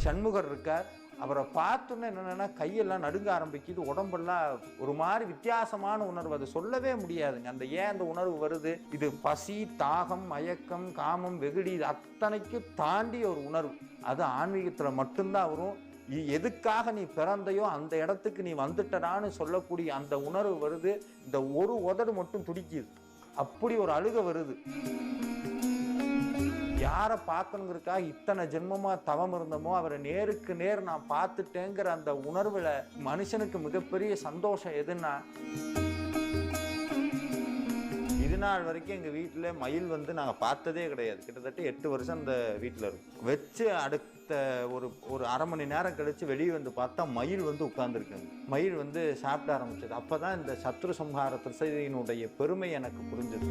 சண்முகர் இருக்கார். அவரை பார்த்தோன்னே என்னென்னா கையெல்லாம் நடுங்க ஆரம்பிக்குது, உடம்பெல்லாம் ஒரு மாதிரி வித்தியாசமான உணர்வு. அது சொல்லவே முடியாதுங்க. அந்த உணர்வு வருது. இது பசி, தாகம், மயக்கம், காமம், வெகுடி, இது அத்தனைக்கு தாண்டி ஒரு உணர்வு. அது ஆன்மீகத்தில் மட்டும்தான் வரும். எதுக்காக நீ பிறந்தையோ அந்த இடத்துக்கு நீ வந்துட்டடான்னு சொல்லக்கூடிய அந்த உணர்வு வருது. இந்த ஒரு உதடு மட்டும் துடிக்குது. அப்படி ஒரு அழுக வருது. யாரை பார்க்கணுங்கிறதுக்காக இத்தனை ஜென்மமா தவம் இருந்தமோ அவரை நேருக்கு நேர் நான் பார்த்துட்டேங்கிற அந்த உணர்வுல மனுஷனுக்கு மிகப்பெரிய சந்தோஷம் எதுன்னா, இது நாள் வரைக்கும் எங்கள் வீட்டில் மயில் நாங்கள் பார்த்ததே கிடையாது. கிட்டத்தட்ட 8 வருஷம் அந்த வீட்டில் இருக்கும். வச்சு அடுத்த ஒரு அரை மணி நேரம் கழித்து வெளியே வந்து பார்த்தா மயில் உட்கார்ந்துருக்குங்க. மயில் சாப்பிட ஆரம்பிச்சது. அப்போ தான் இந்த சத்ரு சம்ஹார திசையினுடைய பெருமை எனக்கு புரிஞ்சது.